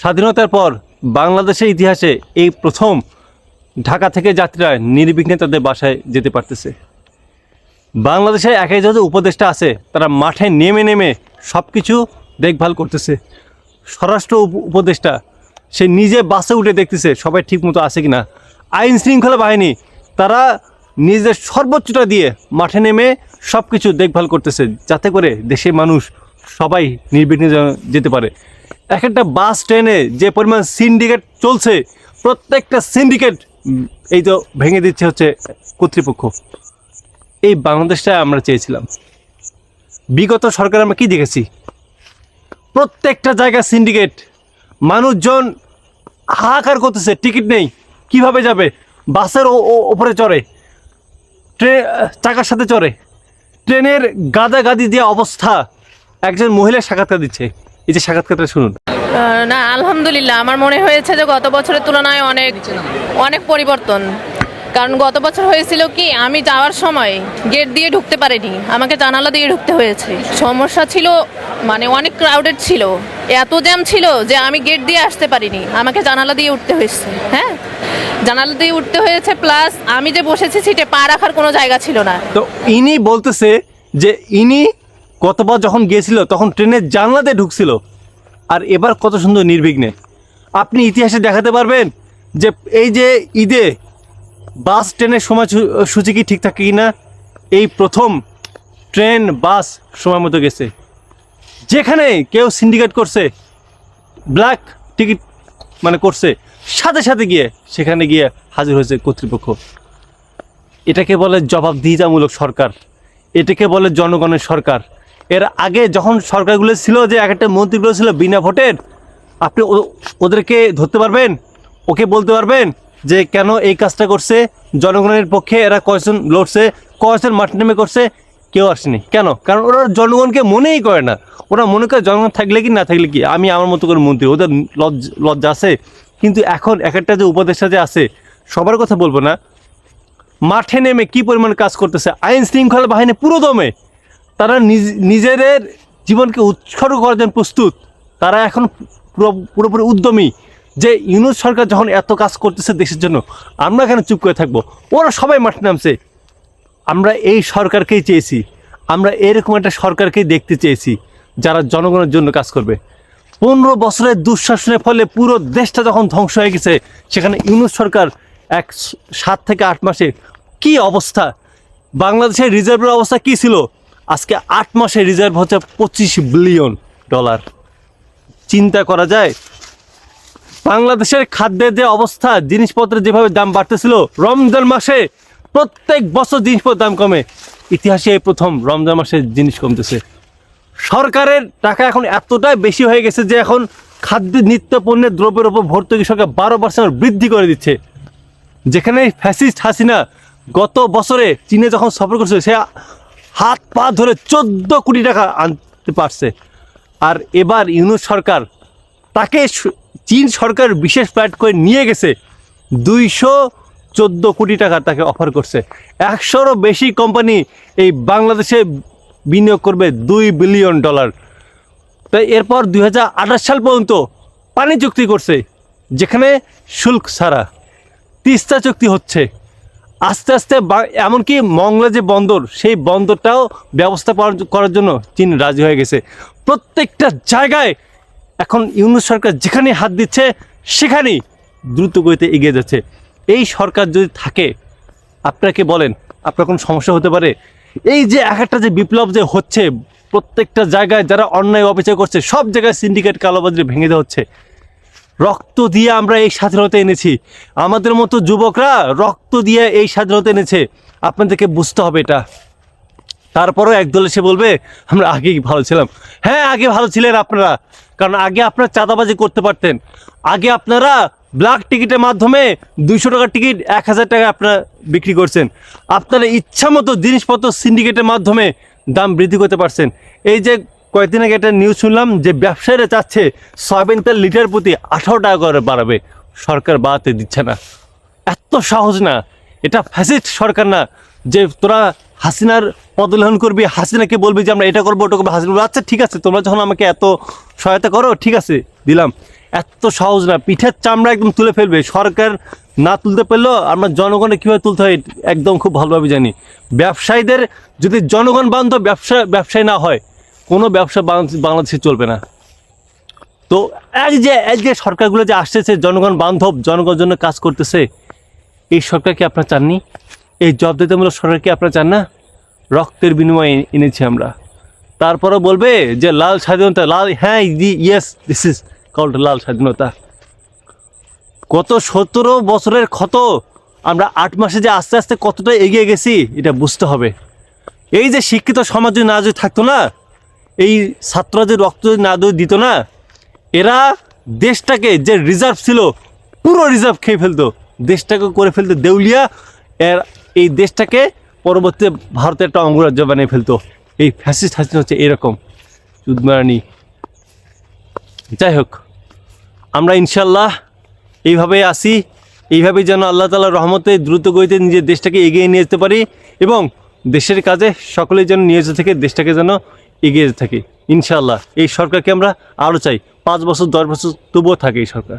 স্বাধীনতার পর বাংলাদেশের ইতিহাসে এই প্রথম ঢাকা থেকে যাত্রীরা নির্বিঘ্নে তাদের বাসায় যেতে পারতেছে। বাংলাদেশের এক একজন উপদেষ্টা আছে, তারা মাঠে নেমে নেমে সব কিছু দেখভাল করতেছে। স্বরাষ্ট্র উপদেষ্টা সে নিজে বাসে উঠে দেখতেছে সবাই ঠিকমতো আছে কিনা। আইন শৃঙ্খলা বাহিনী তারা নিজের সর্বোচ্চটা দিয়ে মাঠে নেমে সব কিছু দেখভাল করতেছে, যাতে করে দেশের মানুষ সবাই নির্বিঘ্নে যেতে পারে। এক একটা বাস ট্রেনে যে পরিমাণ সিন্ডিকেট চলছে, প্রত্যেকটা সিন্ডিকেট এই তো ভেঙে দিচ্ছে হচ্ছে কর্তৃপক্ষ। এই বাংলাদেশটা আমরা চেয়েছিলাম। বিগত সরকার আমরা কি দেখেছি? প্রত্যেকটা জায়গা সিন্ডিকেট, মানুষজন হাহাকার করতেছে, টিকিট নেই, কিভাবে যাবে? বাসের ওপরে চড়ে, চাকার সাথে চড়ে, ট্রেনের গাদাগাদি দিয়ে অবস্থা। একজন মহিলা সাক্ষাৎকার দিচ্ছে, এই যে সাক্ষাৎকারটা শুনুন। না, আলহামদুলিল্লাহ আমার মনে হয়েছে যে গত বছরের তুলনায় অনেক অনেক পরিবর্তন। কারণ গত বছর হয়েছিল কি, আমি যাওয়ার সময় গেট দিয়ে ঢুকতে পারিনি, আমাকে জানালা দিয়ে ঢুকতে হয়েছে। সমস্যা ছিল, মানে অনেক ক্রাউডেড ছিল, এত জ্যাম ছিল যে আমি গেট দিয়ে আসতে পারিনি, আমাকে জানালা দিয়ে উঠতে হয়েছে। হ্যাঁ, জানালা দিয়ে উঠতে হয়েছে, প্লাস আমি যে বসেছি সিটে পা রাখার কোনো জায়গা ছিল না। তো ইনি বলতেছে যে ইনি গতবার যখন গিয়েছিল তখন ট্রেনের জানলা দিয়ে ঢুকছিল, আর এবার কত সুন্দর নির্বিঘ্নে। আপনি ইতিহাসে দেখাতে পারবেন যে এই যে ঈদে বাস ট্রেনের সময়সূচি কি ঠিক থাকে কি না? এই প্রথম ট্রেন বাস সময় মতো গেছে। যেখানে কেউ সিন্ডিকেট করছে, ব্ল্যাক টিকিট মানে করছে, সাথে সাথে গিয়ে সেখানে গিয়ে হাজির হয়েছে কর্তৃপক্ষ। এটাকে বলে জবাবদিহিতামূলক সরকার, এটাকে বলে জনগণের সরকার। এর আগে যখন সরকারগুলো ছিল, যে এক একটা মন্ত্রীগুলো ছিল বিনা ভোটের, আপনি ওদেরকে ধরতে পারবেন? ওকে বলতে পারবেন যে কেন এই কাজটা করছে? জনগণের পক্ষে এরা কয়জন লড়ছে, কয়জন মাঠে নেমে করছে? কেউ আসেনি। কেন? কারণ ওরা জনগণকে মনেই করে না। ওরা মনে করে জনগণ থাকলে কি না থাকলে কি, আমি আমার মতো করে মন্ত্রী, ওদের লজ্জা আছে। কিন্তু এখন এক একটা যে উপদেষ্টা যে আছে, সবার কথা বলবো না, মাঠে নেমে কি পরিমাণ কাজ করতেছে। আইন শৃঙ্খলা বাহিনী পুরো দমে, তারা নিজেদের জীবনকে উৎসর্গ করার জন্য প্রস্তুত। তারা এখন পুরোপুরি উদ্যমী যে ইউনূস সরকার যখন এত কাজ করতেছে দেশের জন্য, আমরা এখানে চুপ করে থাকবো? ওরা সবাই মাঠে নামছে। আমরা এই সরকারকেই চেয়েছি, আমরা এরকম একটা সরকারকেই দেখতে চেয়েছি যারা জনগণের জন্য কাজ করবে। 15 বছরের দুঃশাসনের ফলে পুরো দেশটা যখন ধ্বংস হয়ে গেছে, সেখানে ইউনূস সরকার 7 থেকে 8 মাসে কি অবস্থা! বাংলাদেশের রিজার্ভের অবস্থা কি ছিল? আজকে 8 মাসে রিজার্ভ হচ্ছে $25 বিলিয়ন। চিন্তা করা যায়? বাংলাদেশের খাদ্যের যে অবস্থা, জিনিসপত্রের যেভাবে দাম বাড়তেছিল, রমজান মাসে প্রত্যেক বছর জিনিসপত্রের দাম কমে, ইতিহাসে এই প্রথম রমজান মাসে জিনিস কমতেছে। সরকারের টাকা এখন এতটাই বেশি হয়ে গেছে যে এখন খাদ্য নিত্য পণ্যের দ্রব্যের উপর ভর্তুকি সরকার 12% বৃদ্ধি করে দিচ্ছে। যেখানে ফ্যাসিস্ট হাসিনা গত বছরে চীনে যখন সফর করছে, সে হাত পা ধরে 14 কোটি টাকা আনতে পারছে। আর এবার ইউনূস সরকার তাকে চীন সরকার বিশেষ ফ্লাইট করে নিয়ে গেছে, 214 কোটি টাকা তাকে অফার করছে। 100রও বেশি কোম্পানি এই বাংলাদেশে বিনিয়োগ করবে $2 বিলিয়ন। তাই এরপর 2028 সাল পর্যন্ত পানি চুক্তি করছে, যেখানে শুল্ক ছাড়া। তিস্তা চুক্তি হচ্ছে আস্তে আস্তে। এমনকি মংলা যে বন্দর, সেই বন্দরটাও ব্যবস্থা করার জন্য চীন রাজি হয়ে গেছে। প্রত্যেকটা জায়গায় এখন ইউনূস সরকার যেখানে হাত দিচ্ছে, সেখানেই দ্রুত গতিতে এগিয়ে যাচ্ছে। এই সরকার যদি থাকে, আপনাকে বলেন আপনার কোনো সমস্যা হতে পারে? এই যে এক একটা যে বিপ্লব যে হচ্ছে, প্রত্যেকটা জায়গায় যারা অন্যায় অবিচার করছে, সব জায়গায় সিন্ডিকেট কালোবাজারি ভেঙে দেওয়া হচ্ছে। রক্ত দিয়ে আমরা এই স্বাধীনতা এনেছি, আমাদের মতো যুবকরা রক্ত দিয়ে এই স্বাধীনতা এনেছে। আপনাদেরকে বুঝতে হবে এটা। তারপরেও একদল এসে বলবে আমরা আগেই ভালো ছিলাম। হ্যাঁ, আগে ভালো ছিলেন আপনারা, কারণ আগে আপনারা চাঁদাবাজি করতে পারতেন। আগে আপনারা ব্ল্যাক টিকিটের মাধ্যমে 200 টাকার টিকিট 1000 টাকা আপনারা বিক্রি করছেন। আপনারা ইচ্ছা মতো জিনিসপত্র সিন্ডিকেটের মাধ্যমে দাম বৃদ্ধি করতে পারছেন। এই যে কয়েকদিন আগে একটা নিউজ শুনলাম যে ব্যবসায়ীরা চাচ্ছে সয়াবিন তেল লিটার প্রতি 18 টাকা করে বাড়াবে, সরকার বাড়াতে দিচ্ছে না। এত সহজ না, এটা ফ্যাসিস্ট সরকার না যে তোরা হাসিনার পদলেহন করবি, হাসিনাকে বলবি যে আমরা এটা করবো ওটা করবো। হাসিনা বলবো আচ্ছা ঠিক আছে, তোমরা যখন আমাকে এত সহায়তা করো ঠিক আছে দিলাম। এত সহজ না, পিঠের চামড়া একদম তুলে ফেলবে। সরকার না তুলতে পারলেও আমরা জনগণে কীভাবে তুলতে হয় একদম খুব ভালোভাবে জানি। ব্যবসায়ীদের যদি জনগণ বান্ধব ব্যবসায়ী না হয়, কোনো ব্যবসা বাংলাদেশে চলবে না। তো এই যে সরকারগুলো যে আসতেছে জনগণ বান্ধব, জনগণের জন্য কাজ করতেছে, এই সরকারকে আপনারা চাননি? এই জবাবদিহিতামূলক সরকারকে আপনারা চান না? রক্তের বিনিময়ে এনেছি আমরা। তারপরে বলবে যে লাল স্বাধীনতা, লাল, হ্যাঁ ইয়েস দিস ইজ কল্ড লাল স্বাধীনতা। কত 17 বছরের ক্ষত আমরা 8 মাসে যে আস্তে আস্তে কতটা এগিয়ে গেছি এটা বুঝতে হবে। এই যে শিক্ষিত সমাজ যদি না যদি থাকতো না, এই ছাত্ররা যে রক্ত যদি না দিত না, এরা দেশটাকে যে রিজার্ভ ছিল পুরো রিজার্ভ খেয়ে ফেলতো, দেশটাকে করে ফেলতো দেউলিয়া। এই দেশটাকে পরবর্তীতে ভারতের একটা অঙ্গরাজ্য বানিয়ে ফেলতো। এই ফ্যাসিস্ট হাসিনা হচ্ছে এরকম চুদমারানি। যাই হোক, আমরা ইনশাল্লাহ এইভাবেই আসি, এইভাবেই যেন আল্লাহ তাআলার রহমতে দ্রুত গতিতে নিজের দেশটাকে এগিয়ে নিয়ে যেতে পারি এবং দেশের কাজে সকলেই যেন নিয়োজিত থেকে দেশটাকে যেন এগিয়ে যেতে থাকি ইনশাল্লাহ। এই সরকারকে আমরা আরও চাই 5 বছর 10 বছর তবুও থাকে এই সরকার।